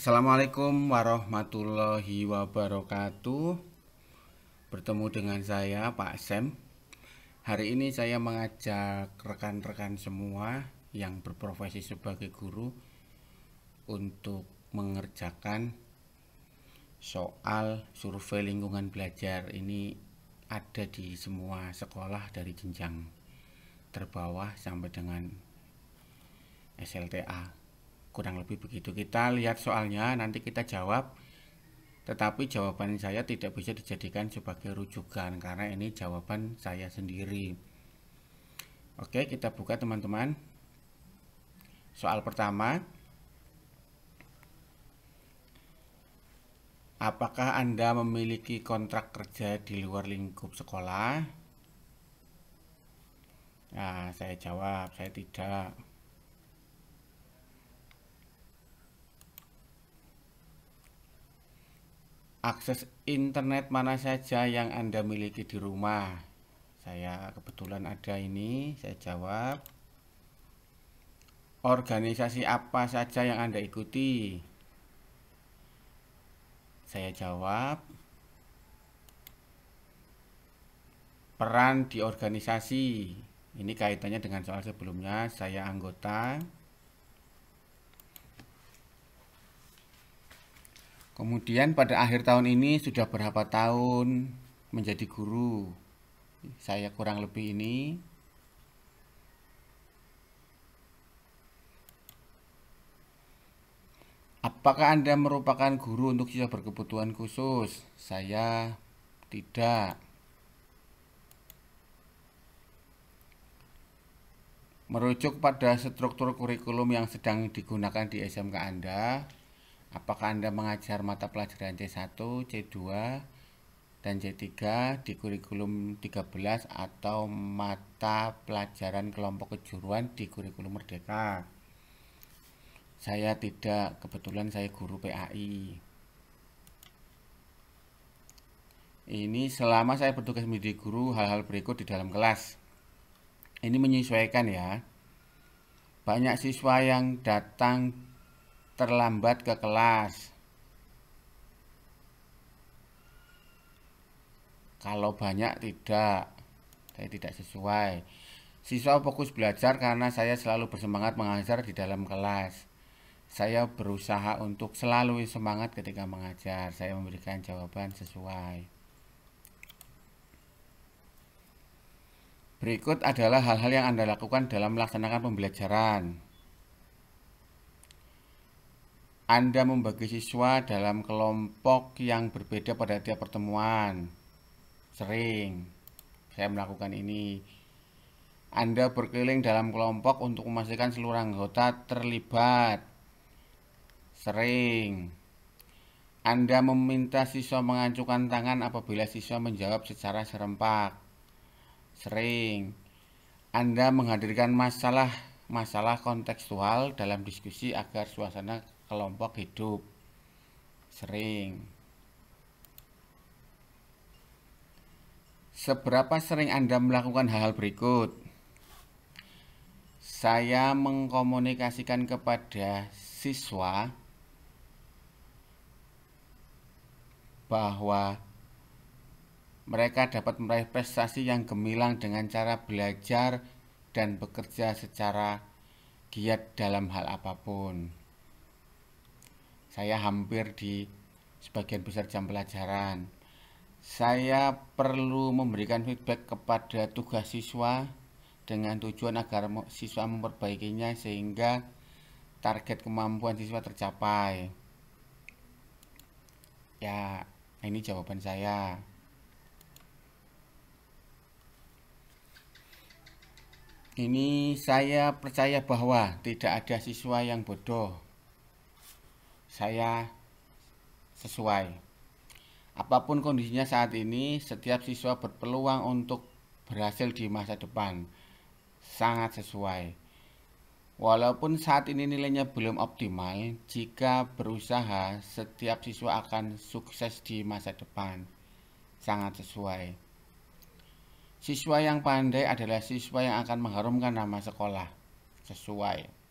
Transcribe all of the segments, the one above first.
Assalamualaikum warahmatullahi wabarakatuh. Bertemu dengan saya Pak Sem. Hari ini saya mengajak rekan-rekan semua yang berprofesi sebagai guru untuk mengerjakan soal survei lingkungan belajar. Ini ada di semua sekolah dari jenjang terbawah sampai dengan SLTA. Kurang lebih begitu. Kita lihat soalnya, nanti kita jawab. Tetapi jawaban saya tidak bisa dijadikan sebagai rujukan karena ini jawaban saya sendiri. Oke, kita buka teman-teman. Soal pertama, apakah Anda memiliki kontrak kerja di luar lingkup sekolah? Nah, saya jawab, saya tidak. Akses internet mana saja yang Anda miliki di rumah? Saya kebetulan ada ini, saya jawab. Organisasi apa saja yang Anda ikuti? Saya jawab. Peran di organisasi. Ini kaitannya dengan soal sebelumnya, saya anggota. Kemudian pada akhir tahun ini sudah berapa tahun menjadi guru? Saya kurang lebih ini. Apakah Anda merupakan guru untuk siswa berkebutuhan khusus? Saya tidak. Merujuk pada struktur kurikulum yang sedang digunakan di SMK Anda, apakah Anda mengajar mata pelajaran C1, C2, dan C3 di kurikulum 13 atau mata pelajaran kelompok kejuruan di kurikulum Merdeka? Saya tidak, kebetulan saya guru PAI. Ini selama saya bertugas menjadi guru, hal-hal berikut di dalam kelas. Ini menyesuaikan ya. Banyak siswa yang datang terlambat ke kelas. Kalau banyak tidak, saya tidak sesuai. Siswa fokus belajar karena saya selalu bersemangat mengajar di dalam kelas. Saya berusaha untuk selalu semangat ketika mengajar. Saya memberikan jawaban sesuai. Berikut adalah hal-hal yang Anda lakukan dalam melaksanakan pembelajaran. Anda membagi siswa dalam kelompok yang berbeda pada tiap pertemuan. Sering saya melakukan ini. Anda berkeliling dalam kelompok untuk memastikan seluruh anggota terlibat. Sering. Anda meminta siswa mengacukan tangan apabila siswa menjawab secara serempak. Sering. Anda menghadirkan masalah kontekstual dalam diskusi agar suasana kelompok hidup. Sering. Seberapa sering Anda melakukan hal-hal berikut? Saya mengkomunikasikan kepada siswa bahwa mereka dapat meraih prestasi yang gemilang dengan cara belajar dan bekerja secara giat dalam hal apapun. Saya hampir di sebagian besar jam pelajaran. Saya perlu memberikan feedback kepada tugas siswa dengan tujuan agar siswa memperbaikinya sehingga target kemampuan siswa tercapai. Ya, ini jawaban saya. Ini saya percaya bahwa tidak ada siswa yang bodoh. Saya sesuai. Apapun kondisinya saat ini, setiap siswa berpeluang untuk berhasil di masa depan. Sangat sesuai. Walaupun saat ini nilainya belum optimal, jika berusaha, setiap siswa akan sukses di masa depan. Sangat sesuai. Siswa yang pandai adalah siswa yang akan mengharumkan nama sekolah. Sesuai.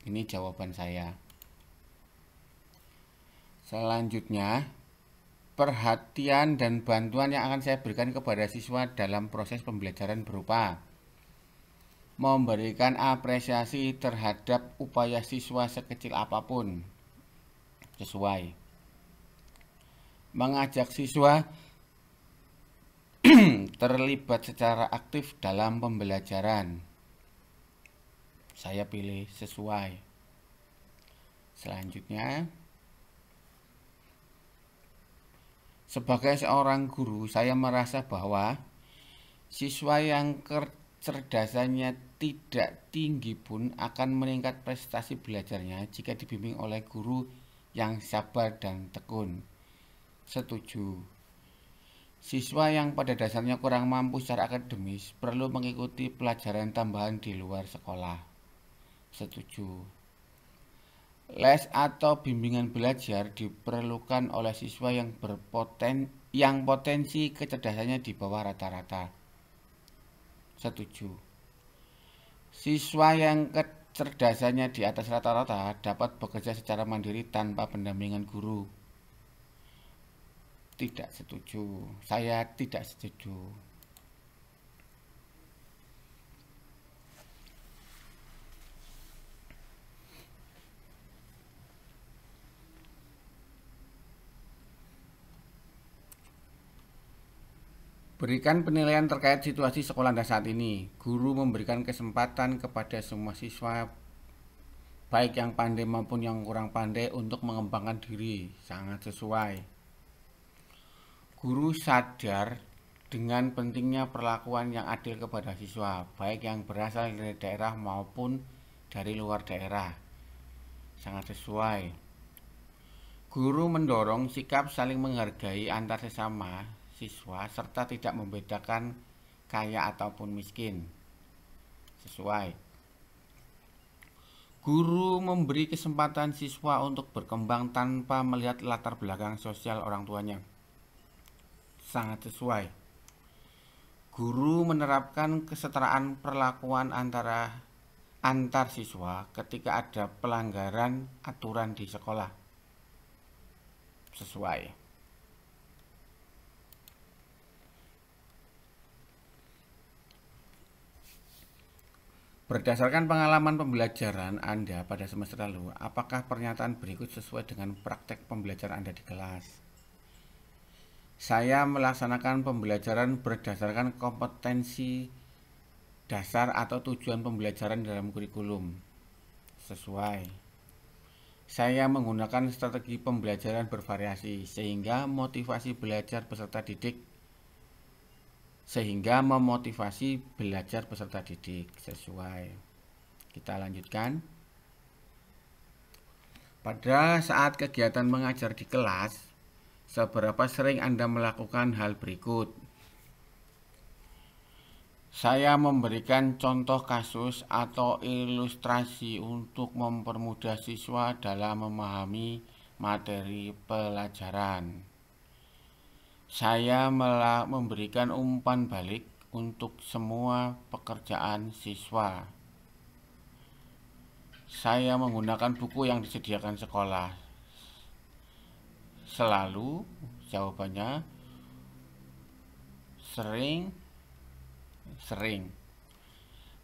Ini jawaban saya. Selanjutnya, perhatian dan bantuan yang akan saya berikan kepada siswa dalam proses pembelajaran berupa memberikan apresiasi terhadap upaya siswa sekecil apapun, sesuai. Mengajak siswa terlibat secara aktif dalam pembelajaran. Saya pilih sesuai. Selanjutnya, sebagai seorang guru, saya merasa bahwa siswa yang kecerdasannya tidak tinggi pun akan meningkat prestasi belajarnya jika dibimbing oleh guru yang sabar dan tekun. Setuju. Siswa yang pada dasarnya kurang mampu secara akademis perlu mengikuti pelajaran tambahan di luar sekolah. Setuju. Les atau bimbingan belajar diperlukan oleh siswa yang potensi kecerdasannya di bawah rata-rata. Setuju. Siswa yang kecerdasannya di atas rata-rata dapat bekerja secara mandiri tanpa pendampingan guru. Tidak setuju. Saya tidak setuju. Berikan penilaian terkait situasi sekolah Anda saat ini. Guru memberikan kesempatan kepada semua siswa, baik yang pandai maupun yang kurang pandai, untuk mengembangkan diri. Sangat sesuai. Guru sadar dengan pentingnya perlakuan yang adil kepada siswa, baik yang berasal dari daerah maupun dari luar daerah. Sangat sesuai. Guru mendorong sikap saling menghargai antar sesama siswa serta tidak membedakan kaya ataupun miskin. Sesuai. Guru memberi kesempatan siswa untuk berkembang tanpa melihat latar belakang sosial orang tuanya. Sangat sesuai. Guru menerapkan kesetaraan perlakuan antar siswa ketika ada pelanggaran aturan di sekolah. Sesuai. Berdasarkan pengalaman pembelajaran Anda pada semester lalu, apakah pernyataan berikut sesuai dengan praktek pembelajaran Anda di kelas? Saya melaksanakan pembelajaran berdasarkan kompetensi dasar atau tujuan pembelajaran dalam kurikulum. Sesuai. Saya menggunakan strategi pembelajaran bervariasi sehingga memotivasi belajar peserta didik. Sesuai. Kita lanjutkan. Pada saat kegiatan mengajar di kelas, seberapa sering Anda melakukan hal berikut? Saya memberikan contoh kasus atau ilustrasi untuk mempermudah siswa dalam memahami materi pelajaran. Saya memberikan umpan balik untuk semua pekerjaan siswa. Saya menggunakan buku yang disediakan sekolah. Selalu, jawabannya sering.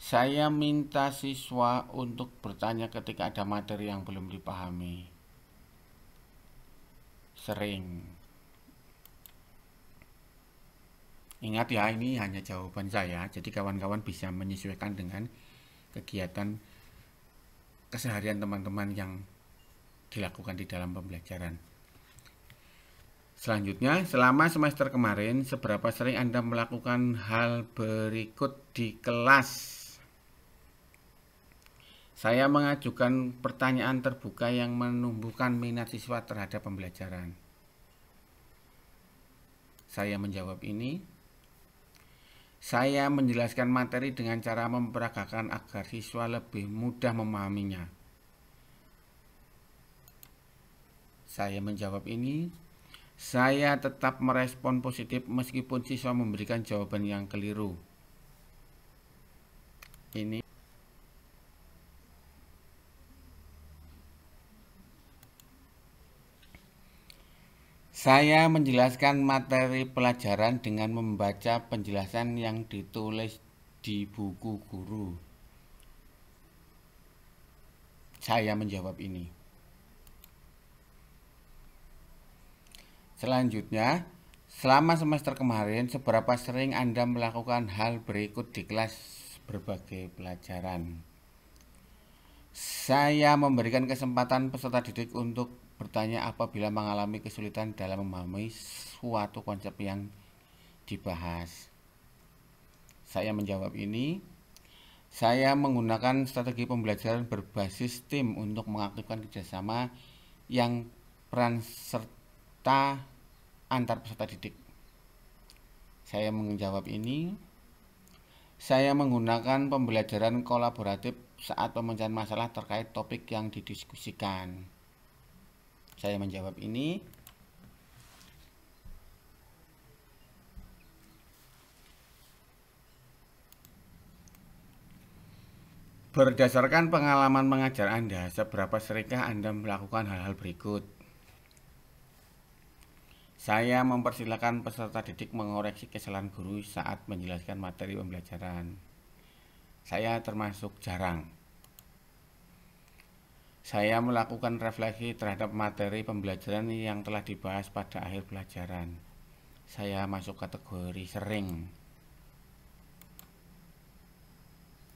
Saya minta siswa untuk bertanya ketika ada materi yang belum dipahami. Sering. Ingat ya, ini hanya jawaban saya, jadi kawan-kawan bisa menyesuaikan dengan kegiatan keseharian teman-teman yang dilakukan di dalam pembelajaran. Selanjutnya, selama semester kemarin, seberapa sering Anda melakukan hal berikut di kelas? Saya mengajukan pertanyaan terbuka yang menumbuhkan minat siswa terhadap pembelajaran. Saya menjawab ini. Saya menjelaskan materi dengan cara memperagakan agar siswa lebih mudah memahaminya. Saya menjawab ini. Saya tetap merespon positif meskipun siswa memberikan jawaban yang keliru. Ini Saya menjelaskan materi pelajaran dengan membaca penjelasan yang ditulis di buku guru. Saya menjawab ini. Selanjutnya, selama semester kemarin, seberapa sering Anda melakukan hal berikut di kelas berbagai pelajaran? Saya memberikan kesempatan peserta didik untuk bertanya apabila mengalami kesulitan dalam memahami suatu konsep yang dibahas. Saya menjawab ini. Saya menggunakan strategi pembelajaran berbasis tim untuk mengaktifkan kerjasama yang peran serta antar peserta didik. Saya menjawab ini. Saya menggunakan pembelajaran kolaboratif saat pemecahan masalah terkait topik yang didiskusikan. Saya menjawab ini. Berdasarkan pengalaman mengajar Anda, seberapa seringkah Anda melakukan hal-hal berikut? Saya mempersilahkan peserta didik mengoreksi kesalahan guru saat menjelaskan materi pembelajaran. Saya termasuk jarang. Saya melakukan refleksi terhadap materi pembelajaran yang telah dibahas pada akhir pelajaran. Saya masuk kategori sering.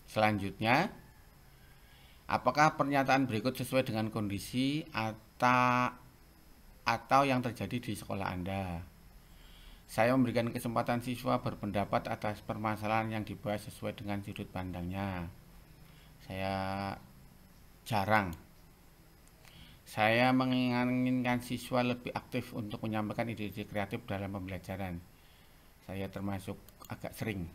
Selanjutnya, apakah pernyataan berikut sesuai dengan kondisi atau yang terjadi di sekolah Anda? Saya memberikan kesempatan siswa berpendapat atas permasalahan yang dibahas sesuai dengan sudut pandangnya. Saya jarang. Saya menginginkan siswa lebih aktif untuk menyampaikan ide-ide kreatif dalam pembelajaran. Saya termasuk agak sering.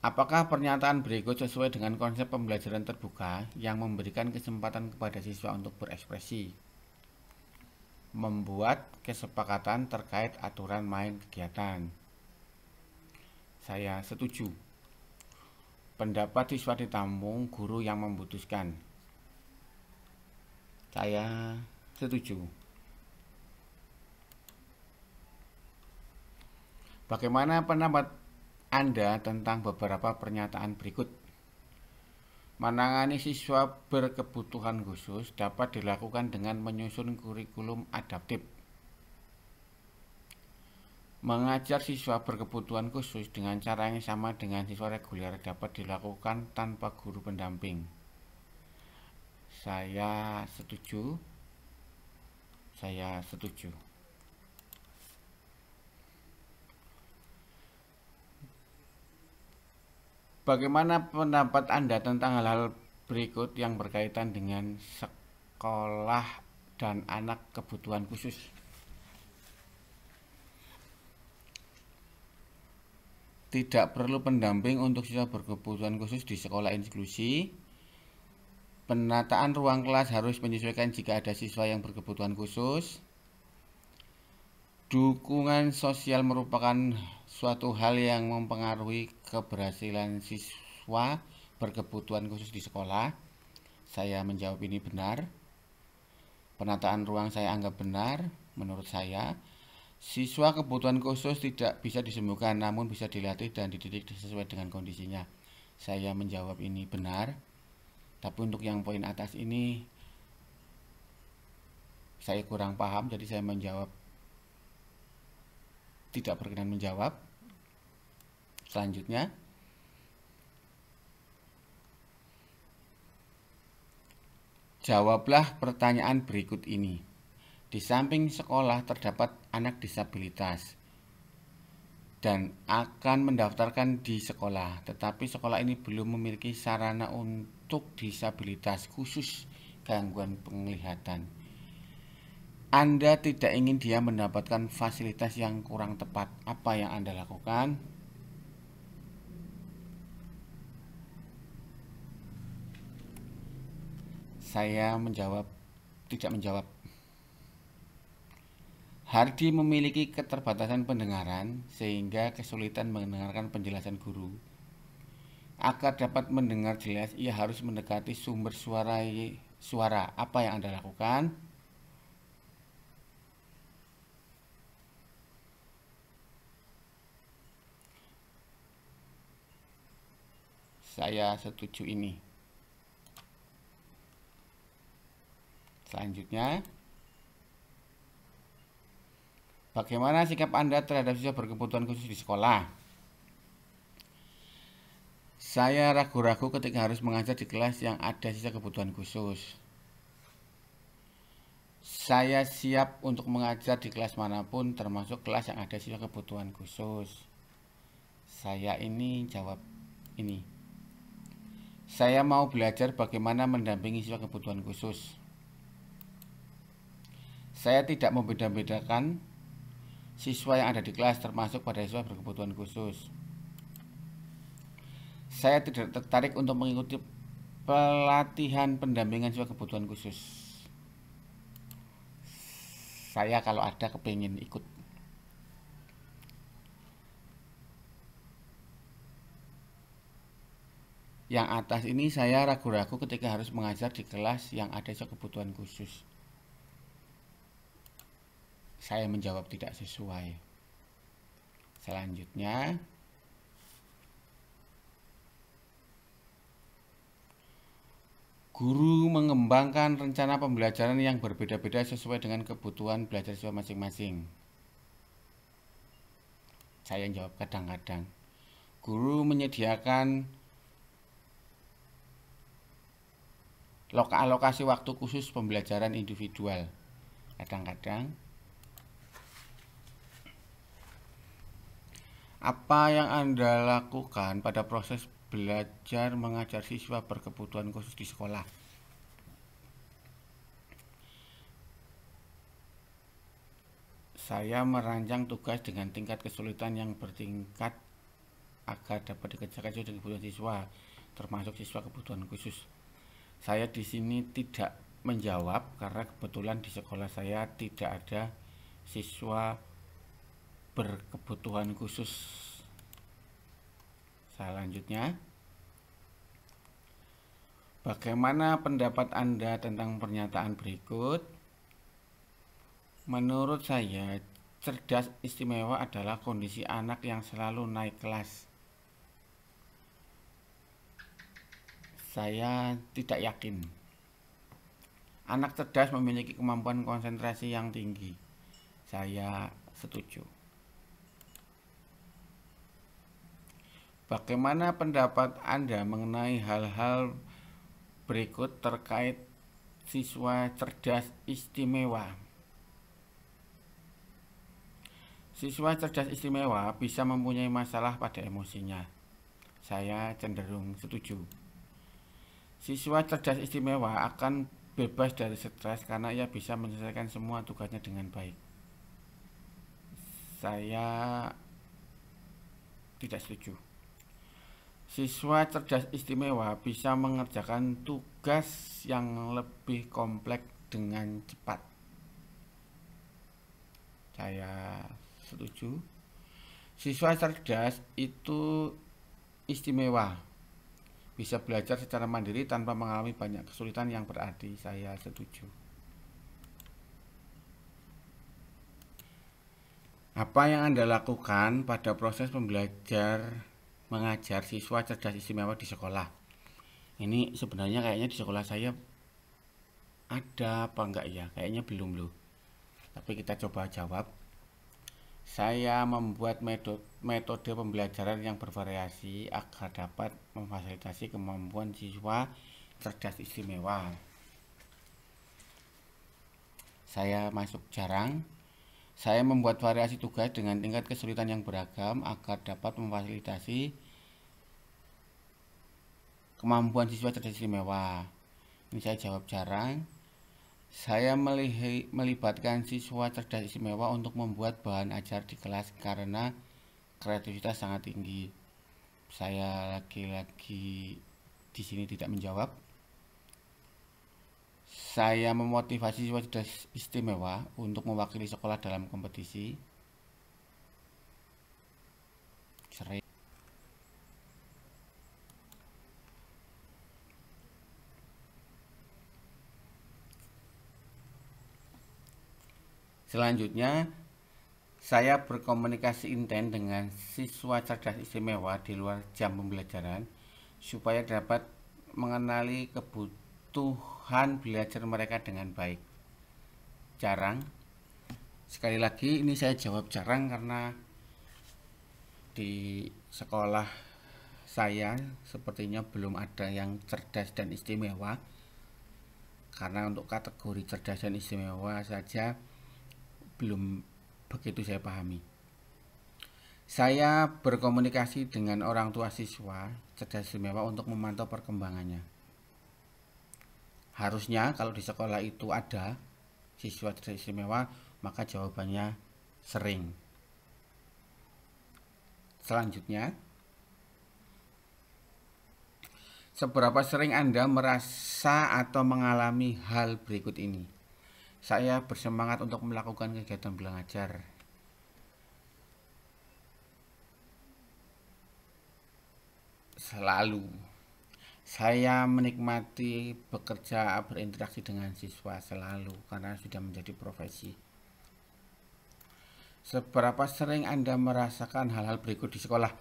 Apakah pernyataan berikut sesuai dengan konsep pembelajaran terbuka yang memberikan kesempatan kepada siswa untuk berekspresi? Membuat kesepakatan terkait aturan main kegiatan. Saya setuju. Pendapat siswa ditampung guru yang memutuskan. Saya setuju. Bagaimana pendapat Anda tentang beberapa pernyataan berikut? Menangani siswa berkebutuhan khusus dapat dilakukan dengan menyusun kurikulum adaptif. Mengajar siswa berkebutuhan khusus dengan cara yang sama dengan siswa reguler dapat dilakukan tanpa guru pendamping. Saya setuju. Saya setuju. Bagaimana pendapat Anda tentang hal-hal berikut yang berkaitan dengan sekolah dan anak kebutuhan khusus? Tidak perlu pendamping untuk siswa berkebutuhan khusus di sekolah inklusi. Penataan ruang kelas harus menyesuaikan jika ada siswa yang berkebutuhan khusus. Dukungan sosial merupakan suatu hal yang mempengaruhi keberhasilan siswa berkebutuhan khusus di sekolah. Saya menjawab ini benar. Penataan ruang saya anggap benar. Menurut saya, siswa kebutuhan khusus tidak bisa disembuhkan, namun bisa dilatih dan dididik sesuai dengan kondisinya. Saya menjawab ini benar. Tapi untuk yang poin atas ini, saya kurang paham, jadi saya menjawab tidak berkenan menjawab. Selanjutnya, jawablah pertanyaan berikut ini. Di samping sekolah terdapat anak disabilitas dan akan mendaftarkan di sekolah, tetapi sekolah ini belum memiliki sarana untuk disabilitas khusus gangguan penglihatan. Anda tidak ingin dia mendapatkan fasilitas yang kurang tepat. Apa yang Anda lakukan? Saya menjawab tidak menjawab. Hardi memiliki keterbatasan pendengaran sehingga kesulitan mendengarkan penjelasan guru. Agar dapat mendengar jelas, ia harus mendekati sumber suara suara. Apa yang Anda lakukan? Saya setuju ini. Selanjutnya, bagaimana sikap Anda terhadap siswa berkebutuhan khusus di sekolah? Saya ragu-ragu ketika harus mengajar di kelas yang ada siswa kebutuhan khusus. Saya siap untuk mengajar di kelas manapun, termasuk kelas yang ada siswa kebutuhan khusus. Saya ini jawab ini. Saya mau belajar bagaimana mendampingi siswa kebutuhan khusus. Saya tidak membeda-bedakan siswa yang ada di kelas, termasuk pada siswa berkebutuhan khusus. Saya tidak tertarik untuk mengikuti pelatihan pendampingan siswa kebutuhan khusus. Saya kalau ada kepingin ikut. Yang atas ini saya ragu-ragu ketika harus mengajar di kelas yang ada kebutuhan khusus. Saya menjawab tidak sesuai. Selanjutnya, guru mengembangkan rencana pembelajaran yang berbeda-beda sesuai dengan kebutuhan belajar siswa masing-masing. Saya jawab kadang-kadang. Guru menyediakan alokasi waktu khusus pembelajaran individual. Kadang-kadang. Apa yang Anda lakukan pada proses belajar mengajar siswa berkebutuhan khusus di sekolah? Saya merancang tugas dengan tingkat kesulitan yang bertingkat agar dapat dikerjakan sesuai dengan kebutuhan siswa, termasuk siswa kebutuhan khusus. Saya di sini tidak menjawab karena kebetulan di sekolah saya tidak ada siswa berkebutuhan khusus. Selanjutnya, bagaimana pendapat Anda tentang pernyataan berikut? Menurut saya, cerdas istimewa adalah kondisi anak yang selalu naik kelas. Saya tidak yakin. Anak cerdas memiliki kemampuan konsentrasi yang tinggi. Saya setuju. Bagaimana pendapat Anda mengenai hal-hal berikut terkait siswa cerdas istimewa? Siswa cerdas istimewa bisa mempunyai masalah pada emosinya. Saya cenderung setuju. Siswa cerdas istimewa akan bebas dari stres karena ia bisa menyelesaikan semua tugasnya dengan baik. Saya tidak setuju. Siswa cerdas istimewa bisa mengerjakan tugas yang lebih kompleks dengan cepat. Saya setuju. Siswa cerdas itu istimewa, bisa belajar secara mandiri tanpa mengalami banyak kesulitan yang berarti. Saya setuju. Apa yang Anda lakukan pada proses mengajar siswa cerdas istimewa di sekolah? Ini sebenarnya kayaknya di sekolah saya ada apa enggak ya? Kayaknya belum loh. Tapi kita coba jawab. Saya membuat metode pembelajaran yang bervariasi agar dapat memfasilitasi kemampuan siswa cerdas istimewa. Saya masuk jarang. Saya membuat variasi tugas dengan tingkat kesulitan yang beragam agar dapat memfasilitasi kemampuan siswa cerdas istimewa. Ini saya jawab jarang. Saya melibatkan siswa cerdas istimewa untuk membuat bahan ajar di kelas karena kreativitas sangat tinggi. Saya lagi-lagi di sini tidak menjawab. Saya memotivasi siswa cerdas istimewa untuk mewakili sekolah dalam kompetisi. Sering. Selanjutnya, saya berkomunikasi intens dengan siswa cerdas istimewa di luar jam pembelajaran supaya dapat mengenali kebutuhan belajar mereka dengan baik. Jarang. Sekali lagi ini saya jawab jarang karena di sekolah saya sepertinya belum ada yang cerdas dan istimewa. Karena untuk kategori cerdas dan istimewa saja belum begitu saya pahami. Saya berkomunikasi dengan orang tua siswa cerdas istimewa untuk memantau perkembangannya. Harusnya kalau di sekolah itu ada siswa cerdas istimewa, maka jawabannya sering. Selanjutnya, seberapa sering Anda merasa atau mengalami hal berikut ini? Saya bersemangat untuk melakukan kegiatan belajar. Selalu. Saya menikmati bekerja berinteraksi dengan siswa selalu karena sudah menjadi profesi. Seberapa sering Anda merasakan hal-hal berikut di sekolah?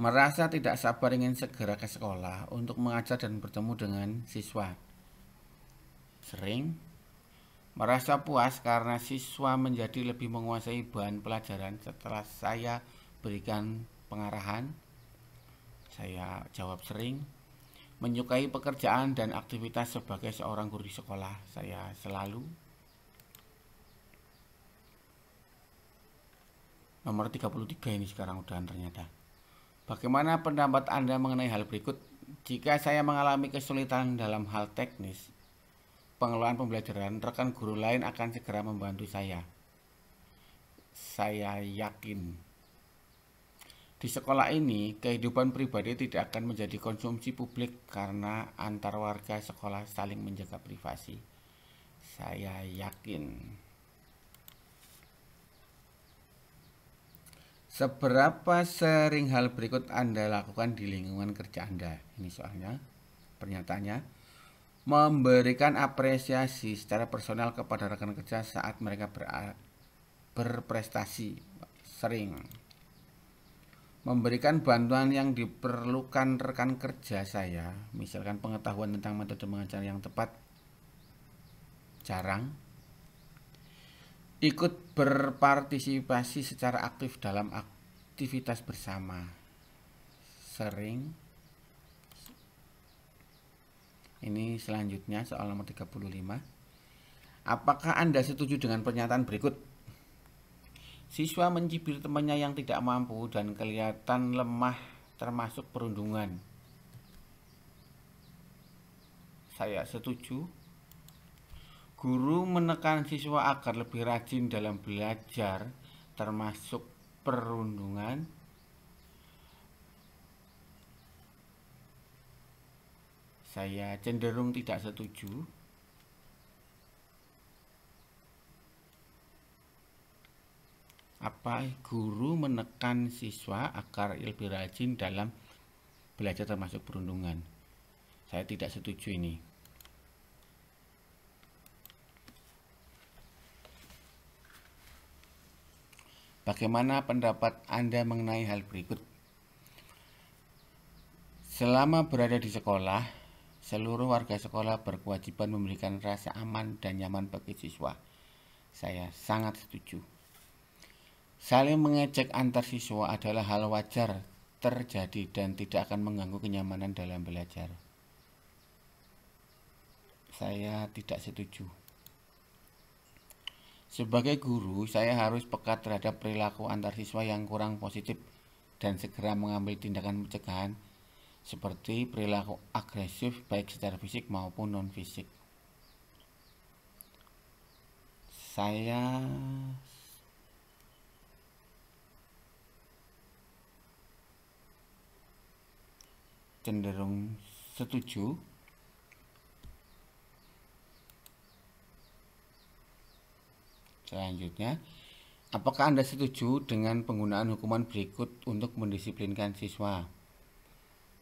Merasa tidak sabar ingin segera ke sekolah untuk mengajar dan bertemu dengan siswa. Sering. Merasa puas karena siswa menjadi lebih menguasai bahan pelajaran setelah saya berikan pengarahan. Saya jawab sering. Menyukai pekerjaan dan aktivitas sebagai seorang guru di sekolah. Saya selalu. Nomor 33 ini sekarang udah ternyata. Bagaimana pendapat Anda mengenai hal berikut? Jika saya mengalami kesulitan dalam hal teknis pengelolaan pembelajaran, rekan guru lain akan segera membantu saya. Saya yakin. Di sekolah ini, kehidupan pribadi tidak akan menjadi konsumsi publik karena antar warga sekolah saling menjaga privasi. Saya yakin. Seberapa sering hal berikut Anda lakukan di lingkungan kerja Anda? Ini soalnya, pernyataannya. Memberikan apresiasi secara personal kepada rekan kerja saat mereka berprestasi. Sering. Memberikan bantuan yang diperlukan rekan kerja saya, misalkan pengetahuan tentang metode mengajar yang tepat. Jarang. Ikut berpartisipasi secara aktif dalam aktivitas bersama. Sering. Ini selanjutnya soal nomor 35. Apakah Anda setuju dengan pernyataan berikut? Siswa mencibir temannya yang tidak mampu dan kelihatan lemah termasuk perundungan. Saya setuju. Guru menekan siswa agar lebih rajin dalam belajar termasuk perundungan. Saya cenderung tidak setuju. Apa guru menekan siswa agar lebih rajin dalam belajar termasuk perundungan? Saya tidak setuju ini. Bagaimana pendapat Anda mengenai hal berikut? Selama berada di sekolah, seluruh warga sekolah berkewajiban memberikan rasa aman dan nyaman bagi siswa. Saya sangat setuju. Saling mengejek antar siswa adalah hal wajar terjadi dan tidak akan mengganggu kenyamanan dalam belajar. Saya tidak setuju. Sebagai guru, saya harus peka terhadap perilaku antar siswa yang kurang positif dan segera mengambil tindakan pencegahan seperti perilaku agresif baik secara fisik maupun non-fisik. Saya cenderung setuju. Selanjutnya, apakah Anda setuju dengan penggunaan hukuman berikut untuk mendisiplinkan siswa?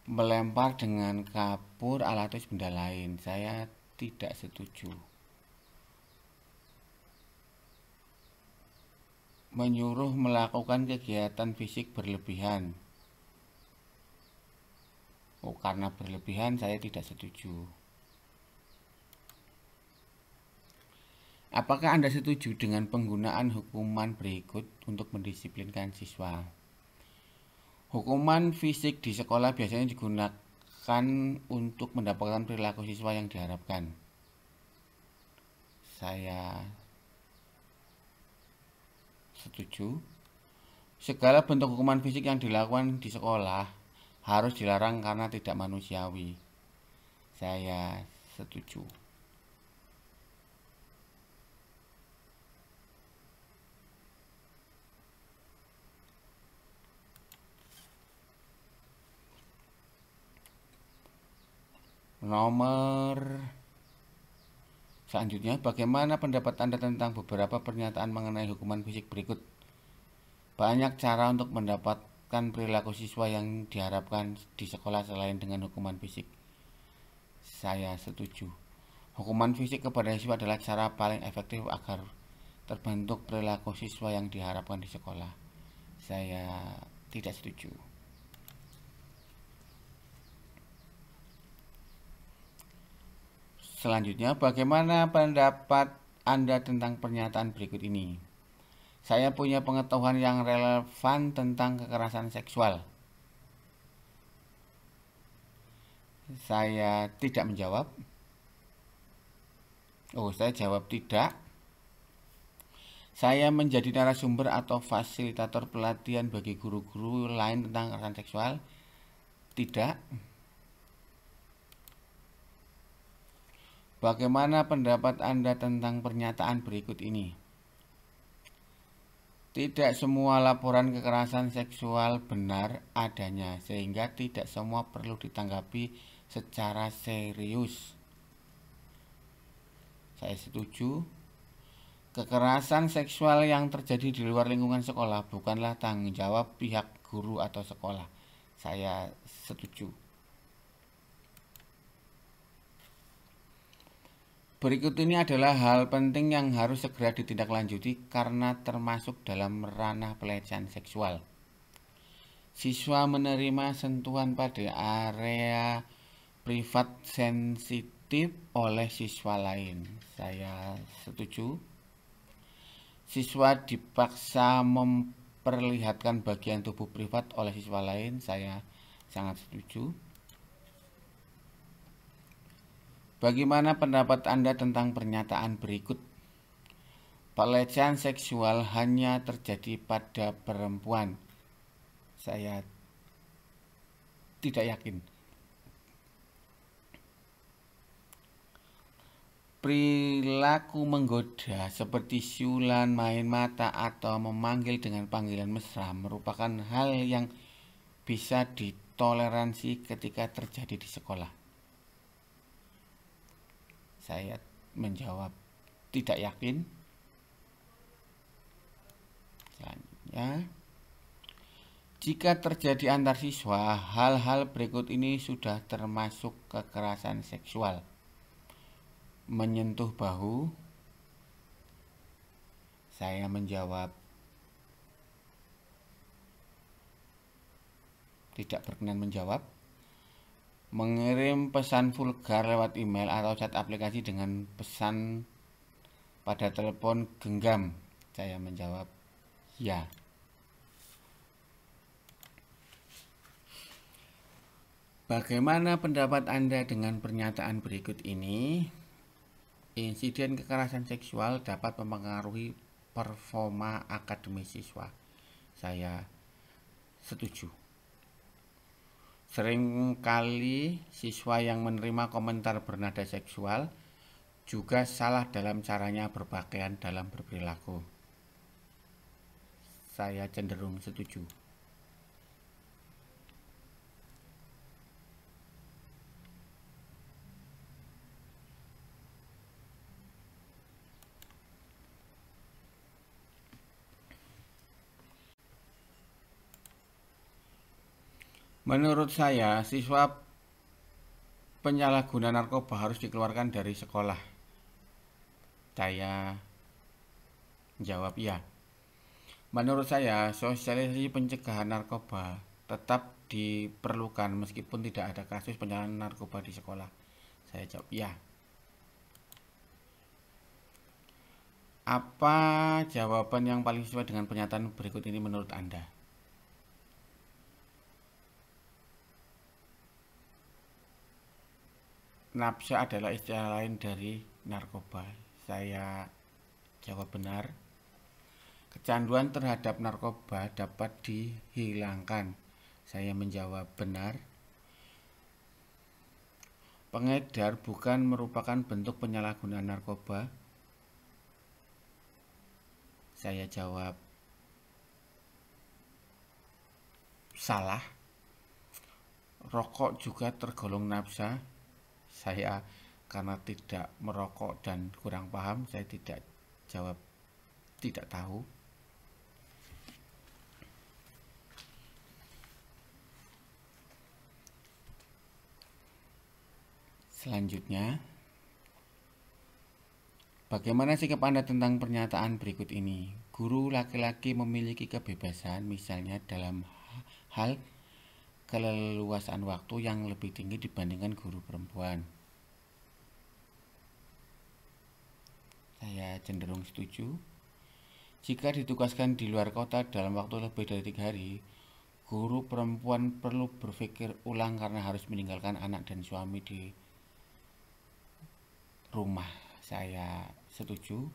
Melempar dengan kapur, alat tulis, benda lain. Saya tidak setuju. menyuruh melakukan kegiatan fisik berlebihan. Oh, karena berlebihan saya tidak setuju. Apakah Anda setuju dengan penggunaan hukuman berikut untuk mendisiplinkan siswa? Hukuman fisik di sekolah biasanya digunakan untuk mendapatkan perilaku siswa yang diharapkan. Saya setuju. Segala bentuk hukuman fisik yang dilakukan di sekolah harus dilarang karena tidak manusiawi. Saya setuju. Nomor selanjutnya, bagaimana pendapat Anda tentang beberapa pernyataan mengenai hukuman fisik berikut? Banyak cara untuk mendapatkan perilaku siswa yang diharapkan di sekolah selain dengan hukuman fisik. Saya setuju. Hukuman fisik kepada siswa adalah cara paling efektif agar terbentuk perilaku siswa yang diharapkan di sekolah. Saya tidak setuju. Selanjutnya, bagaimana pendapat Anda tentang pernyataan berikut ini? Saya punya pengetahuan yang relevan tentang kekerasan seksual. Saya tidak menjawab. Saya jawab tidak. Saya menjadi narasumber atau fasilitator pelatihan bagi guru-guru lain tentang kekerasan seksual. Tidak. Bagaimana pendapat Anda tentang pernyataan berikut ini? Tidak semua laporan kekerasan seksual benar adanya, sehingga tidak semua perlu ditanggapi secara serius. Saya setuju. Kekerasan seksual yang terjadi di luar lingkungan sekolah bukanlah tanggung jawab pihak guru atau sekolah. Saya setuju. Berikut ini adalah hal penting yang harus segera ditindaklanjuti karena termasuk dalam ranah pelecehan seksual. Siswa menerima sentuhan pada area privat sensitif oleh siswa lain. Saya setuju. Siswa dipaksa memperlihatkan bagian tubuh privat oleh siswa lain. Saya sangat setuju. Bagaimana pendapat Anda tentang pernyataan berikut? Pelecehan seksual hanya terjadi pada perempuan. Saya tidak yakin. Perilaku menggoda seperti siulan, main mata, atau memanggil dengan panggilan mesra merupakan hal yang bisa ditoleransi ketika terjadi di sekolah. Saya menjawab tidak yakin. Selanjutnya, jika terjadi antar siswa, hal-hal berikut ini sudah termasuk kekerasan seksual. Menyentuh bahu. Saya menjawab tidak berkenan menjawab. Mengirim pesan vulgar lewat email atau chat aplikasi dengan pesan pada telepon genggam. Saya menjawab ya. Bagaimana pendapat Anda dengan pernyataan berikut ini? Insiden kekerasan seksual dapat mempengaruhi performa akademis siswa. Saya setuju. Seringkali siswa yang menerima komentar bernada seksual juga salah dalam caranya berpakaian dalam berperilaku. Saya cenderung setuju. Menurut saya, siswa penyalahguna narkoba harus dikeluarkan dari sekolah. Saya jawab ya. Menurut saya, sosialisasi pencegahan narkoba tetap diperlukan meskipun tidak ada kasus penyalahgunaan narkoba di sekolah. Saya jawab ya. Apa jawaban yang paling sesuai dengan pernyataan berikut ini menurut Anda? Nafsa adalah istilah lain dari narkoba. Saya jawab benar. Kecanduan terhadap narkoba dapat dihilangkan. Saya menjawab benar. Pengedar bukan merupakan bentuk penyalahgunaan narkoba. Saya jawab salah. Rokok juga tergolong nafsa. Saya karena tidak merokok dan kurang paham, saya tidak jawab tidak tahu. Selanjutnya, bagaimana sikap Anda tentang pernyataan berikut ini? Guru laki-laki memiliki kebebasan, misalnya dalam hal keleluasaan waktu yang lebih tinggi dibandingkan guru perempuan. Saya cenderung setuju. Jika ditugaskan di luar kota dalam waktu lebih dari 3 hari, guru perempuan perlu berpikir ulang karena harus meninggalkan anak dan suami di rumah. Saya setuju.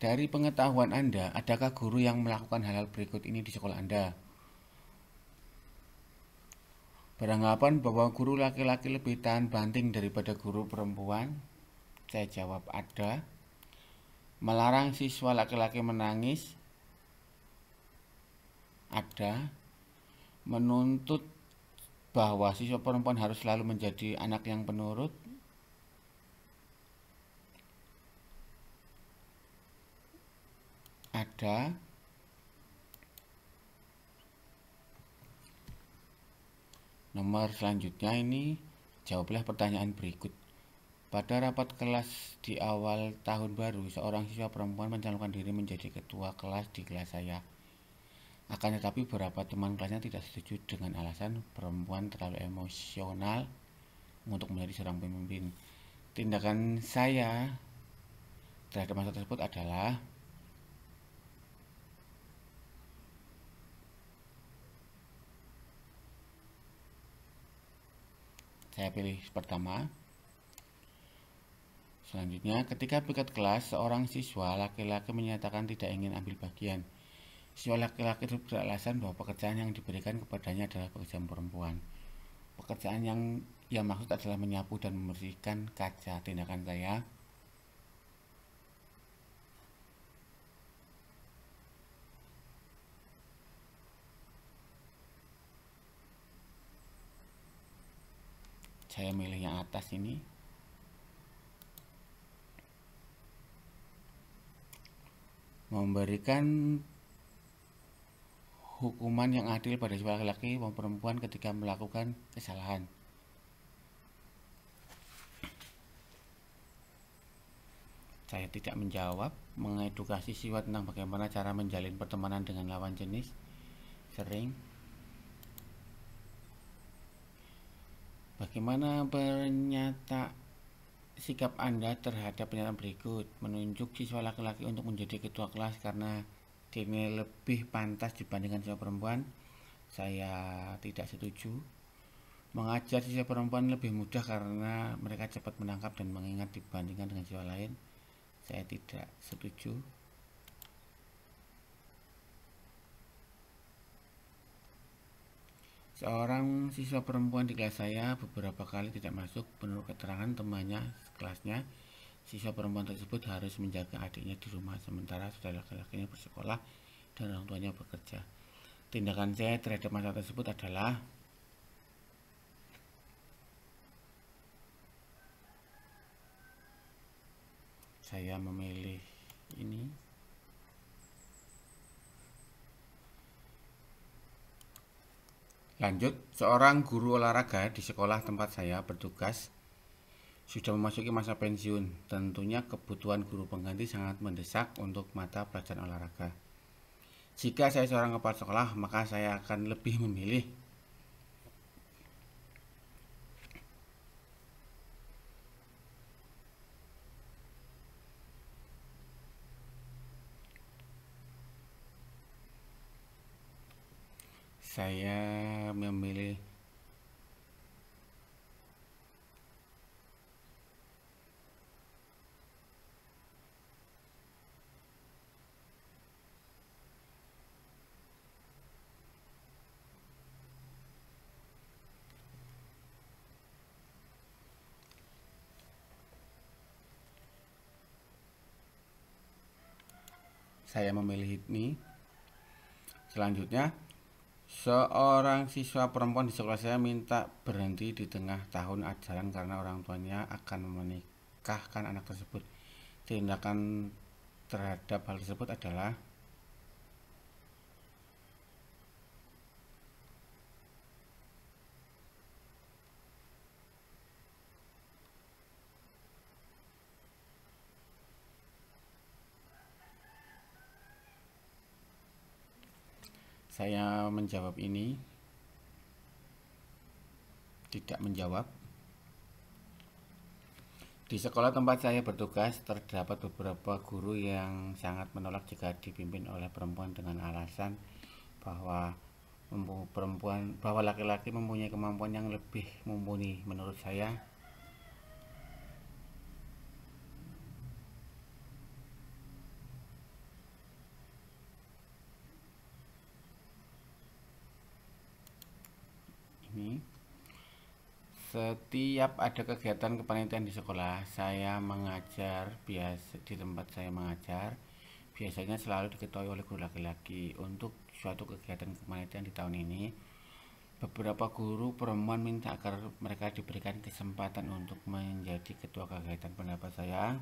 Dari pengetahuan Anda, adakah guru yang melakukan hal-hal berikut ini di sekolah Anda? Beranggapan bahwa guru laki-laki lebih tahan banting daripada guru perempuan? Saya jawab ada. Melarang siswa laki-laki menangis? Ada. Menuntut bahwa siswa perempuan harus selalu menjadi anak yang penurut? Ada. Nomor selanjutnya ini, jawablah pertanyaan berikut. Pada rapat kelas di awal tahun baru, seorang siswa perempuan mencalonkan diri menjadi ketua kelas di kelas saya. Akan tetapi beberapa teman kelasnya tidak setuju dengan alasan perempuan terlalu emosional untuk menjadi seorang pemimpin. Tindakan saya terhadap masalah tersebut adalah saya pilih pertama. Selanjutnya, ketika piket kelas, seorang siswa laki-laki menyatakan tidak ingin ambil bagian. Siswa laki-laki itu beralasan bahwa pekerjaan yang diberikan kepadanya adalah pekerjaan perempuan. Pekerjaan yang ia maksud adalah menyapu dan membersihkan kaca. Tindakan saya milih yang atas ini. Memberikan hukuman yang adil pada siswa laki-laki maupun perempuan ketika melakukan kesalahan. Saya tidak menjawab. Mengedukasi siswa tentang bagaimana cara menjalin pertemanan dengan lawan jenis. Sering. Bagaimana sikap Anda terhadap pernyataan berikut? Menunjuk siswa laki-laki untuk menjadi ketua kelas karena dinilai lebih pantas dibandingkan siswa perempuan? Saya tidak setuju. Mengajar siswa perempuan lebih mudah karena mereka cepat menangkap dan mengingat dibandingkan dengan siswa lain? Saya tidak setuju. Seorang siswa perempuan di kelas saya beberapa kali tidak masuk. Menurut keterangan temannya kelasnya, siswa perempuan tersebut harus menjaga adiknya di rumah sementara saudara laki-lakinya bersekolah dan orang tuanya bekerja. Tindakan saya terhadap masalah tersebut adalah saya memilih ini. Lanjut, seorang guru olahraga di sekolah tempat saya bertugas sudah memasuki masa pensiun. Tentunya kebutuhan guru pengganti sangat mendesak untuk mata pelajaran olahraga. Jika saya seorang kepala sekolah, maka saya akan lebih memilih saya memilih ini. Selanjutnya, seorang siswa perempuan di sekolah saya minta berhenti di tengah tahun ajaran karena orang tuanya akan menikahkan anak tersebut. Tindakan terhadap hal tersebut adalah saya menjawab ini, tidak menjawab. Di sekolah tempat saya bertugas, terdapat beberapa guru yang sangat menolak jika dipimpin oleh perempuan dengan alasan bahwa laki-laki mempunyai kemampuan yang lebih mumpuni. Menurut saya, ini setiap ada kegiatan kepanitiaan di sekolah, saya mengajar di tempat saya mengajar, biasanya selalu diketuai oleh guru laki-laki. Untuk suatu kegiatan kepanitiaan di tahun ini, beberapa guru perempuan minta agar mereka diberikan kesempatan untuk menjadi ketua kegiatan. Pendapat saya,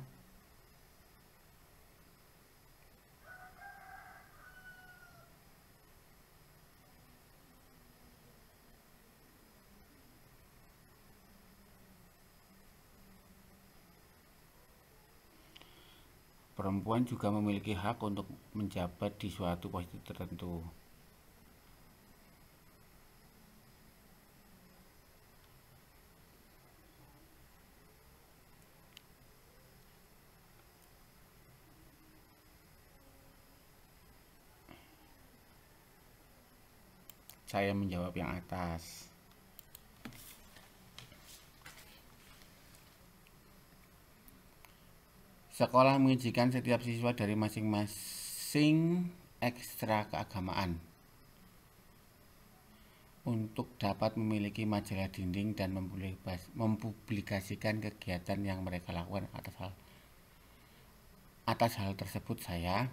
perempuan juga memiliki hak untuk menjabat di suatu posisi tertentu. Saya menjawab yang atas. Sekolah mengizinkan setiap siswa dari masing-masing ekstra keagamaan untuk dapat memiliki majalah dinding dan mempublikasikan kegiatan yang mereka lakukan. Atas hal tersebut saya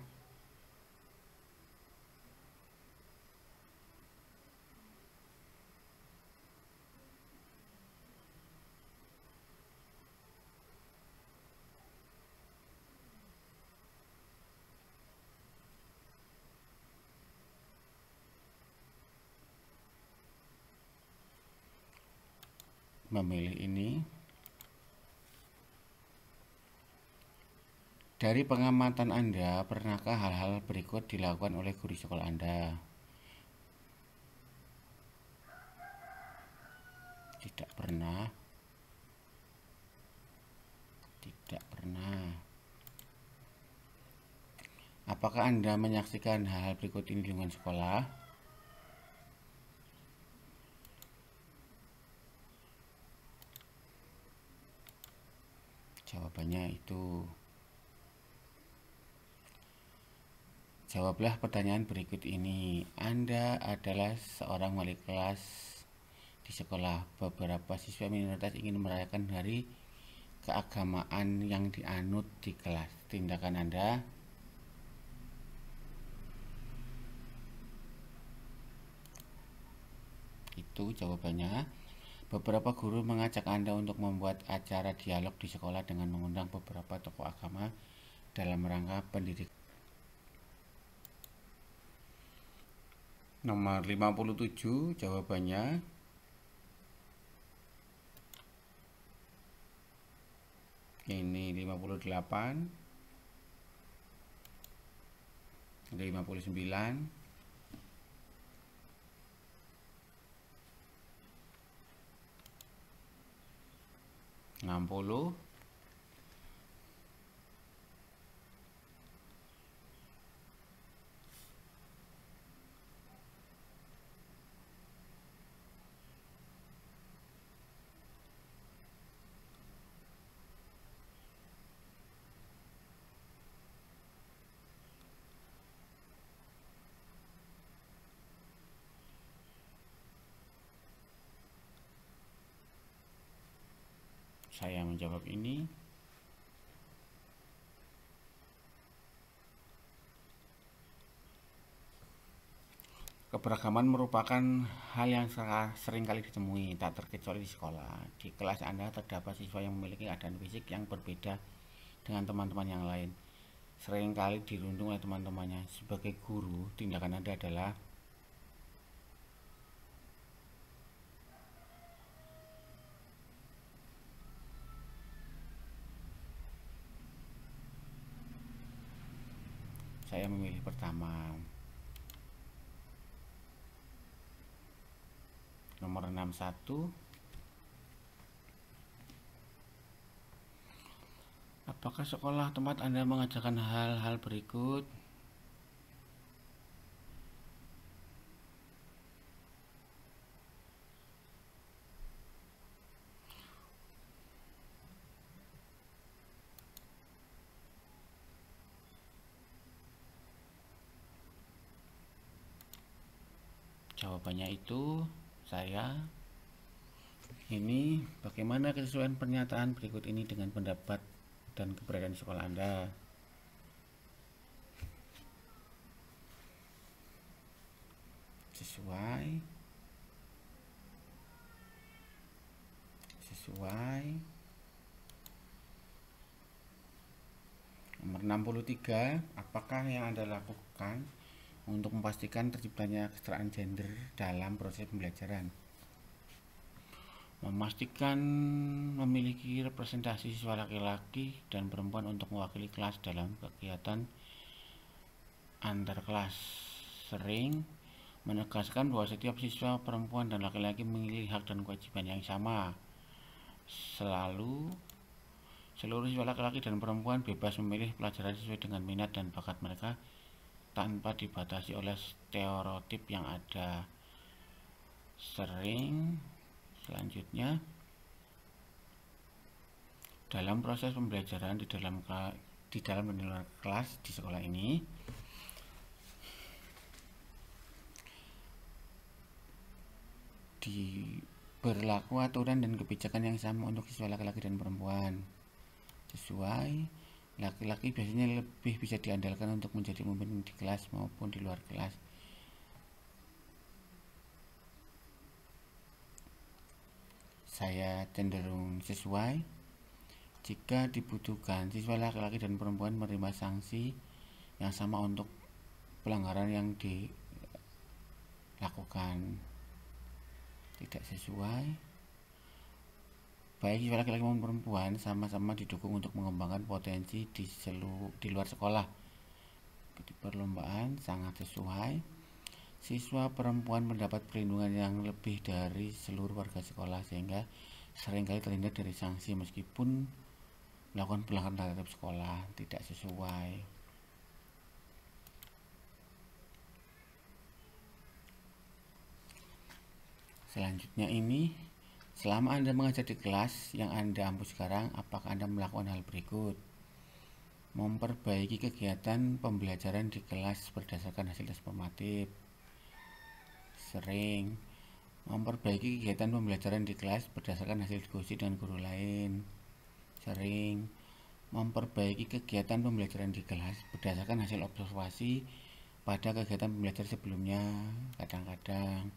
memilih ini. Dari pengamatan Anda, pernahkah hal-hal berikut dilakukan oleh guru sekolah Anda? Tidak pernah. Tidak pernah. Apakah Anda menyaksikan hal-hal berikut ini di lingkungan sekolah? Jawabannya itu. Jawablah pertanyaan berikut ini. Anda adalah seorang wali kelas di sekolah. Beberapa siswa minoritas ingin merayakan hari keagamaan yang dianut di kelas. Tindakan Anda? Itu jawabannya. Beberapa guru mengajak Anda untuk membuat acara dialog di sekolah dengan mengundang beberapa tokoh agama dalam rangka pendidikan. Nomor 57 jawabannya. Ini 58, ini 59, 60, saya menjawab ini. Keberagaman merupakan hal yang sering kali ditemui, tak terkecuali di sekolah. Di kelas Anda terdapat siswa yang memiliki keadaan fisik yang berbeda dengan teman-teman yang lain. Sering kali dirundung oleh teman-temannya. Sebagai guru, tindakan Anda adalah saya memilih pertama. Nomor 61. Apakah sekolah tempat Anda mengajarkan hal-hal berikut? Jawabannya itu saya. Ini bagaimana kesesuaian pernyataan berikut ini dengan pendapat dan keberadaan sekolah Anda? Sesuai. Nomor 63, apakah yang Anda lakukan untuk memastikan terciptanya kesetaraan gender dalam proses pembelajaran? Memastikan memiliki representasi siswa laki-laki dan perempuan untuk mewakili kelas dalam kegiatan antar kelas. Sering menegaskan bahwa setiap siswa perempuan dan laki-laki memiliki hak dan kewajiban yang sama. Seluruh siswa laki-laki dan perempuan bebas memilih pelajaran sesuai dengan minat dan bakat mereka tanpa dibatasi oleh stereotip yang ada. Selanjutnya, dalam proses pembelajaran di dalam dan luar kelas di sekolah ini, berlaku aturan dan kebijakan yang sama untuk siswa laki-laki dan perempuan. Sesuai, laki-laki biasanya lebih bisa diandalkan untuk menjadi pemimpin di kelas maupun di luar kelas. Saya cenderung sesuai. Jika dibutuhkan, siswa laki-laki dan perempuan menerima sanksi yang sama untuk pelanggaran yang dilakukan. Tidak sesuai. Baik siswa laki-laki maupun perempuan sama-sama didukung untuk mengembangkan potensi di luar sekolah. Di perlombaan sangat sesuai. Siswa perempuan mendapat perlindungan yang lebih dari seluruh warga sekolah sehingga seringkali terhindar dari sanksi meskipun melakukan pelanggaran terhadap sekolah. Tidak sesuai. Selanjutnya ini, selama Anda mengajar di kelas yang Anda ampu sekarang, apakah Anda melakukan hal berikut? Memperbaiki kegiatan pembelajaran di kelas berdasarkan hasil tes formatif. Sering. Memperbaiki kegiatan pembelajaran di kelas berdasarkan hasil diskusi dengan guru lain. Sering. Memperbaiki kegiatan pembelajaran di kelas berdasarkan hasil observasi pada kegiatan pembelajaran sebelumnya. Kadang-kadang.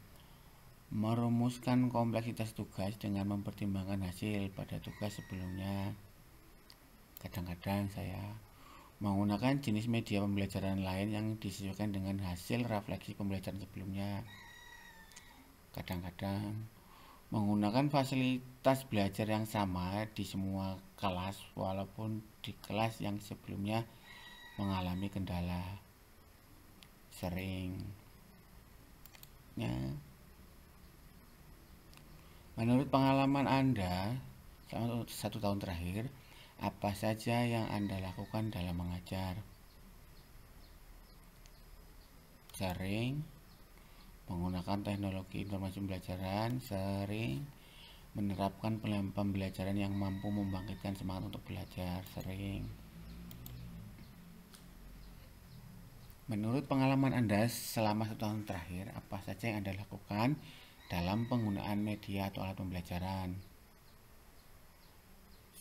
Merumuskan kompleksitas tugas dengan mempertimbangkan hasil pada tugas sebelumnya. Kadang-kadang saya menggunakan jenis media pembelajaran lain yang disesuaikan dengan hasil refleksi pembelajaran sebelumnya. Kadang-kadang menggunakan fasilitas belajar yang sama di semua kelas walaupun di kelas yang sebelumnya mengalami kendala. Sering. Ya. Menurut pengalaman Anda selama 1 tahun terakhir, apa saja yang Anda lakukan dalam mengajar? Sering menggunakan teknologi informasi pembelajaran, sering menerapkan pembelajaran yang mampu membangkitkan semangat untuk belajar, sering. Menurut pengalaman Anda selama 1 tahun terakhir, apa saja yang Anda lakukan dalam penggunaan media atau alat pembelajaran?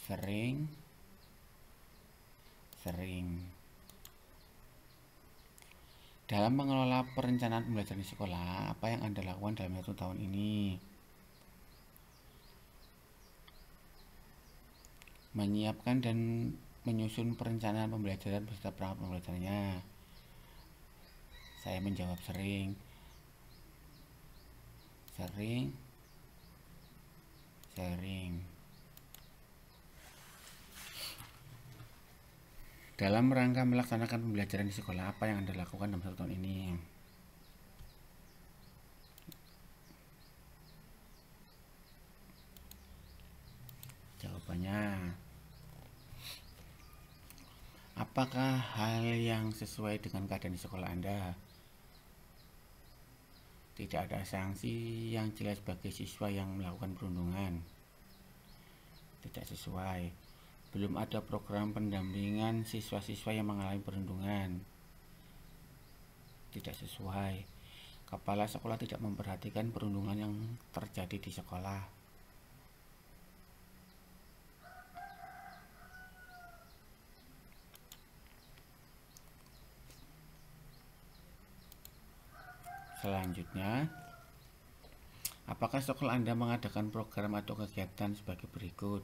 Sering. Dalam mengelola perencanaan pembelajaran di sekolah, apa yang Anda lakukan dalam 1 tahun ini? Menyiapkan dan menyusun perencanaan pembelajaran beserta perangkat pembelajarannya. Saya menjawab sering. Dalam rangka melaksanakan pembelajaran di sekolah, apa yang Anda lakukan dalam 1 tahun ini? Jawabannya, apakah hal yang sesuai dengan keadaan di sekolah Anda? Tidak ada sanksi yang jelas bagi siswa yang melakukan perundungan. Tidak sesuai. Belum ada program pendampingan siswa-siswa yang mengalami perundungan. Tidak sesuai. Kepala sekolah tidak memperhatikan perundungan yang terjadi di sekolah. Selanjutnya, apakah sekolah Anda mengadakan program atau kegiatan sebagai berikut?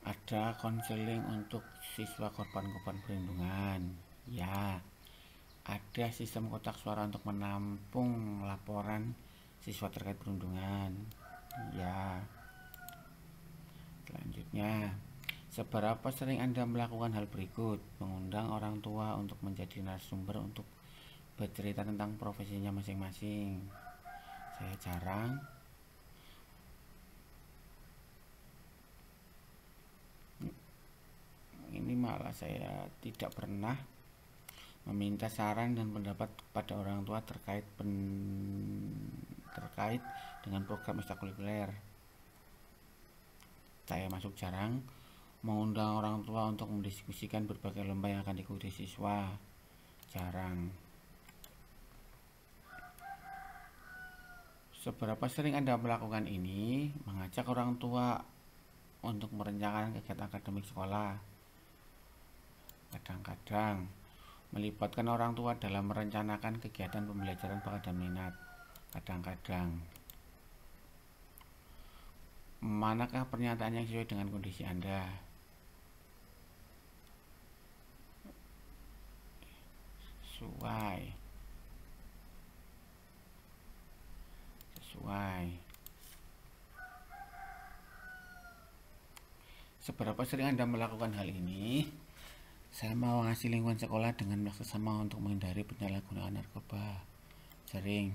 Ada konseling untuk siswa korban perundungan. Ya. Ada sistem kotak suara untuk menampung laporan siswa terkait perundungan. Ya. Selanjutnya, seberapa sering Anda melakukan hal berikut? Mengundang orang tua untuk menjadi narasumber untuk bercerita tentang profesinya masing-masing. Saya jarang. Ini malah saya tidak pernah meminta saran dan pendapat kepada orang tua terkait dengan program ekstrakurikuler. Saya masuk jarang. Mengundang orang tua untuk mendiskusikan berbagai lomba yang akan diikuti siswa. Jarang. Seberapa sering Anda melakukan ini? Mengajak orang tua untuk merencanakan kegiatan akademik sekolah. Kadang-kadang melibatkan orang tua dalam merencanakan kegiatan pembelajaran bakat dan minat. Kadang-kadang. Manakah pernyataan yang sesuai dengan kondisi Anda? Sesuai. Seberapa sering Anda melakukan hal ini? Saya mengawasi lingkungan sekolah dengan bersama untuk menghindari penyalahgunaan narkoba. Sering.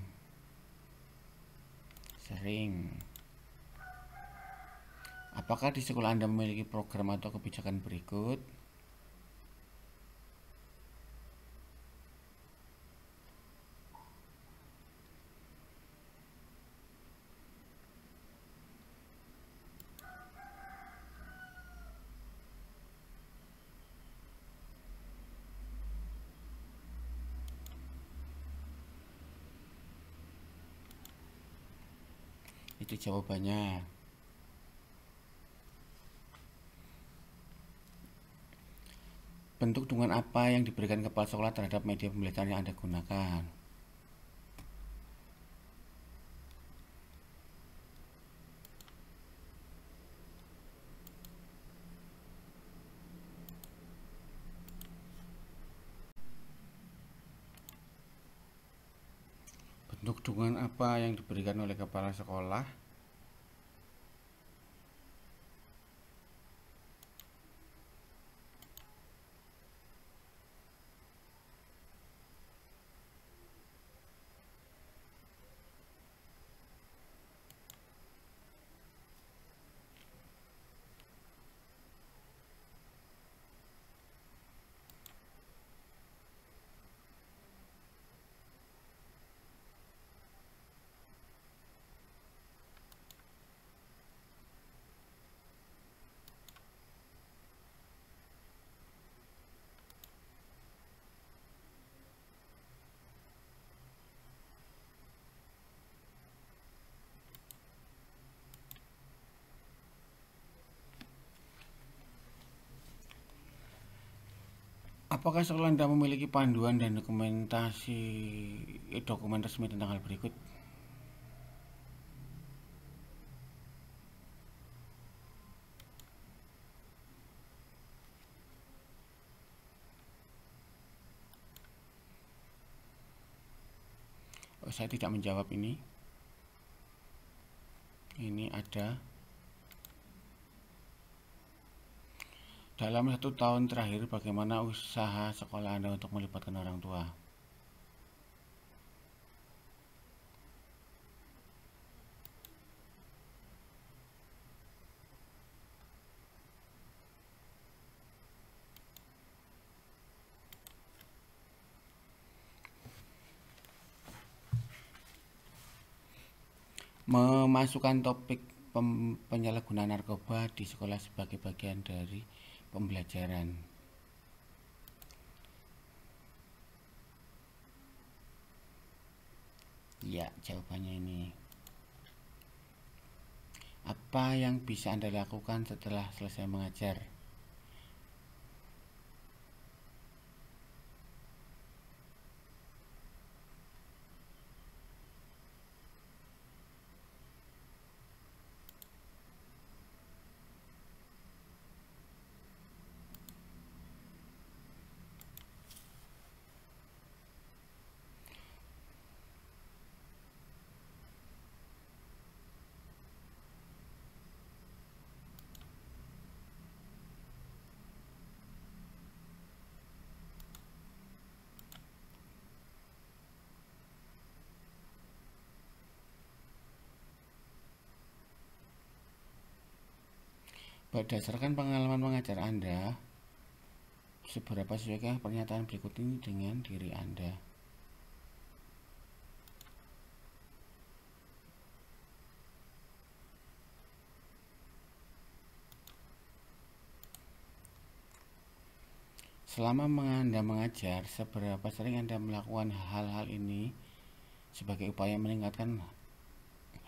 Apakah di sekolah Anda memiliki program atau kebijakan berikut? Itu jawabannya. Bentuk dukungan apa yang diberikan kepala sekolah terhadap media pembelajaran yang Anda gunakan? Bentuk dukungan apa yang diberikan oleh kepala sekolah Apakah sekolah Anda memiliki panduan dan dokumen resmi tentang hal berikut? Oh, saya tidak menjawab ini. Ini ada. Dalam 1 tahun terakhir, bagaimana usaha sekolah Anda untuk melibatkan orang tua? Memasukkan topik penyalahgunaan narkoba di sekolah sebagai bagian dari pembelajaran. Ya, jawabannya ini. Apa yang bisa Anda lakukan setelah selesai mengajar? Berdasarkan pengalaman mengajar Anda, seberapa sesuaikah pernyataan berikut ini dengan diri Anda? Selama Anda mengajar, seberapa sering Anda melakukan hal-hal ini sebagai upaya meningkatkan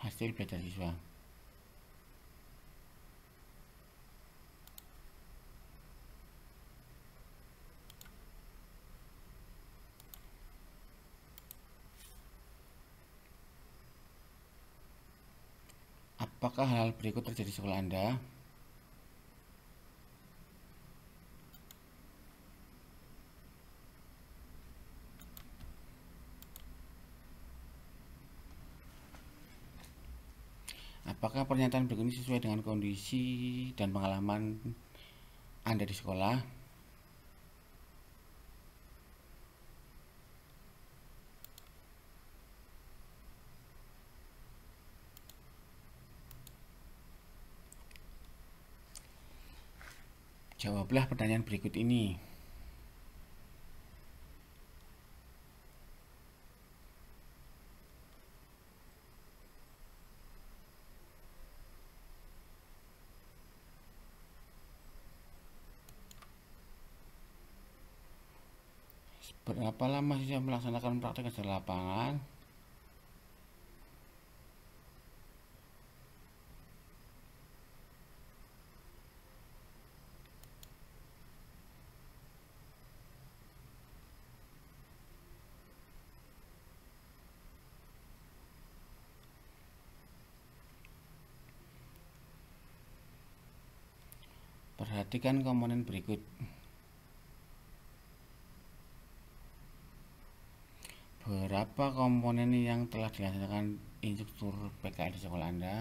hasil belajar siswa? Apakah hal berikut terjadi di sekolah Anda? Apakah pernyataan berikut ini sesuai dengan kondisi dan pengalaman Anda di sekolah? Jawablah pertanyaan berikut ini. Berapa lama siswa melaksanakan praktek kerja lapangan? Perhatikan komponen berikut. Berapa komponen yang telah dilaksanakan instruktur PKL di sekolah Anda?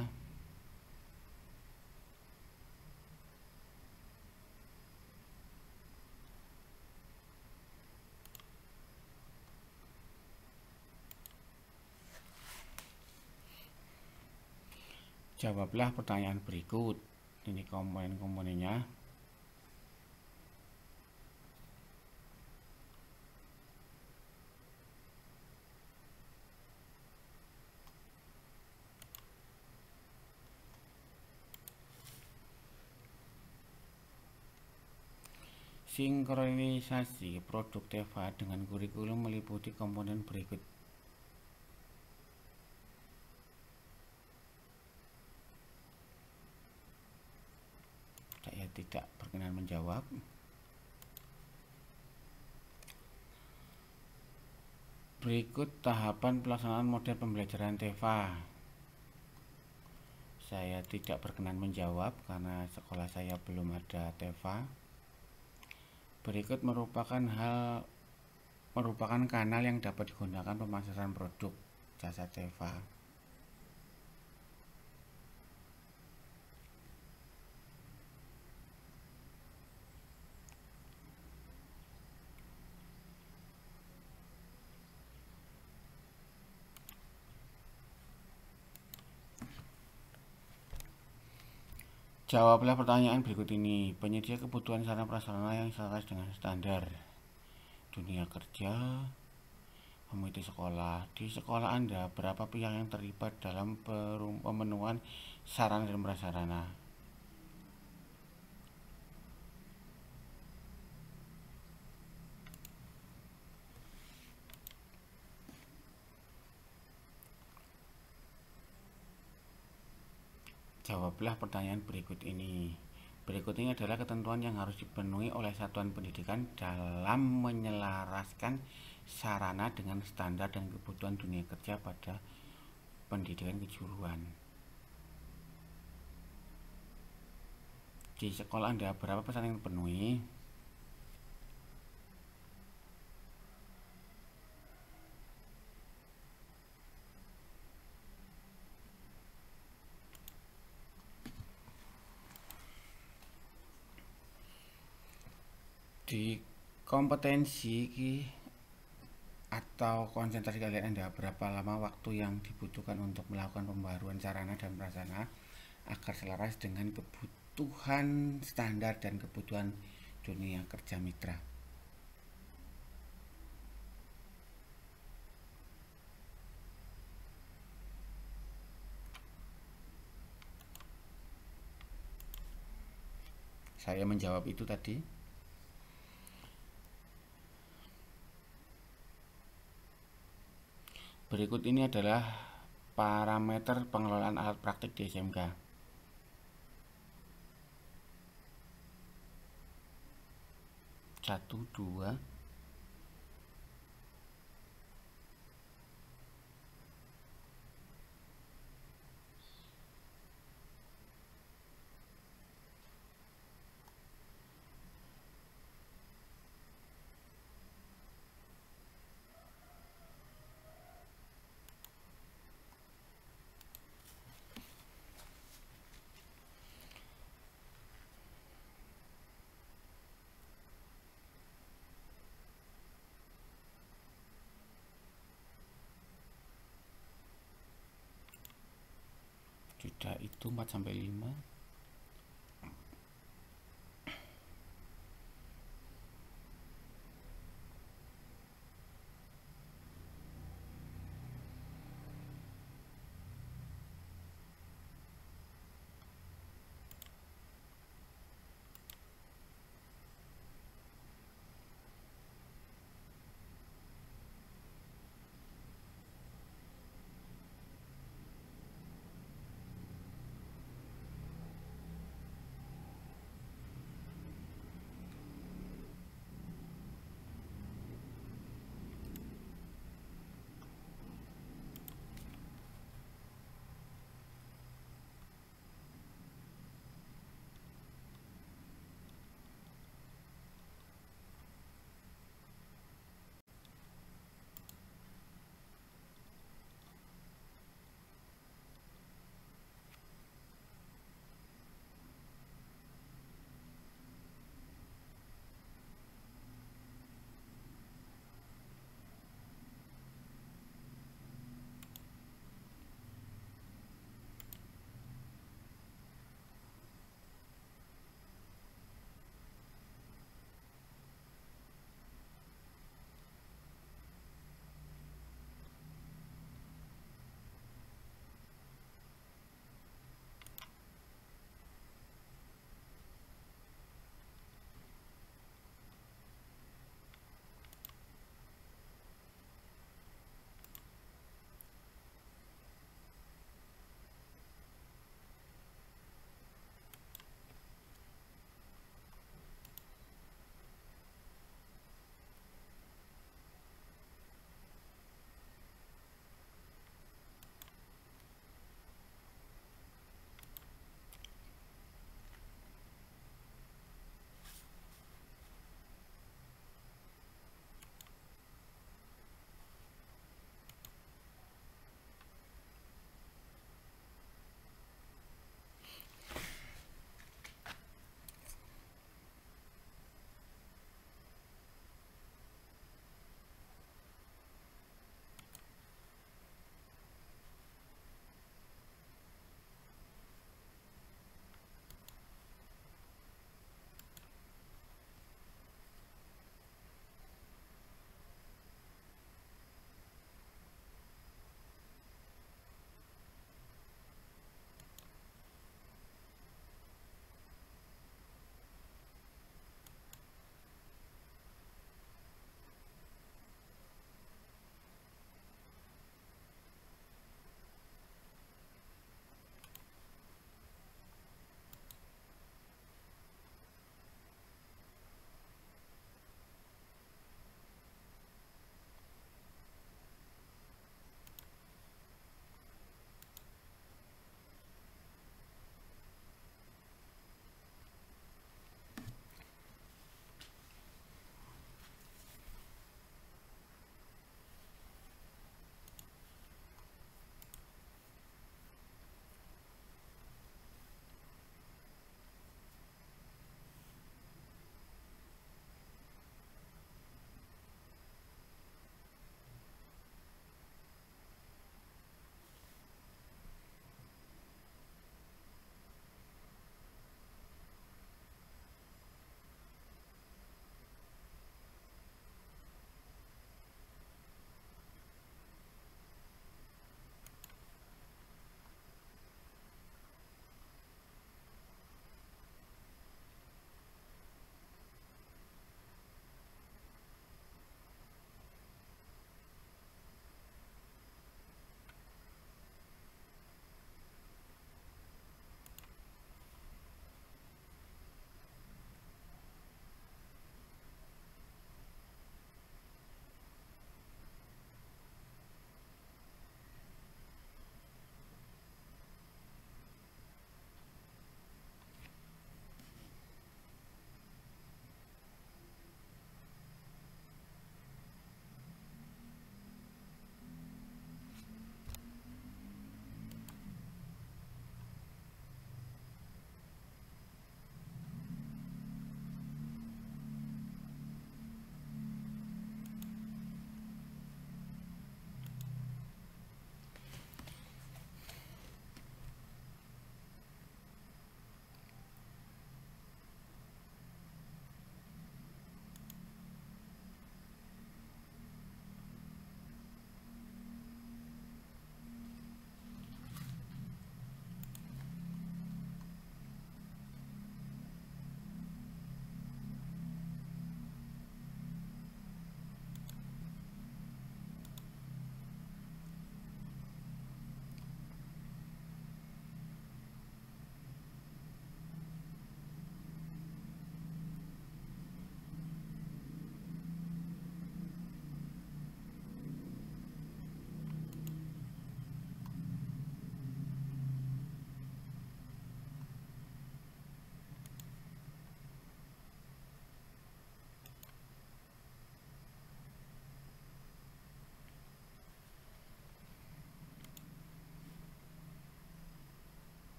Jawablah pertanyaan berikut. Ini komponen-komponennya. Sinkronisasi produk TEVA dengan kurikulum meliputi komponen berikut. Saya tidak berkenan menjawab. Berikut tahapan pelaksanaan model pembelajaran TEFA. Saya tidak berkenan menjawab karena sekolah saya belum ada TEFA. Berikut merupakan kanal yang dapat digunakan pemasaran produk jasa TEFA. Jawablah pertanyaan berikut ini. Penyedia kebutuhan sarana prasarana yang selaras dengan standar dunia kerja, komite sekolah. Di sekolah Anda, berapa pihak yang terlibat dalam pemenuhan sarana dan prasarana? Jawablah pertanyaan berikut ini. Berikut ini adalah ketentuan yang harus dipenuhi oleh satuan pendidikan dalam menyelaraskan sarana dengan standar dan kebutuhan dunia kerja pada pendidikan kejuruan. Di sekolah Anda, berapa pesan yang dipenuhi? Di kompetensi atau konsentrasi kalian Anda, berapa lama waktu yang dibutuhkan untuk melakukan pembaruan sarana dan prasarana agar selaras dengan kebutuhan standar dan kebutuhan dunia kerja mitra? Saya menjawab itu tadi. Berikut ini adalah parameter pengelolaan alat praktik di SMK. 1, 2, sudah itu 4-5.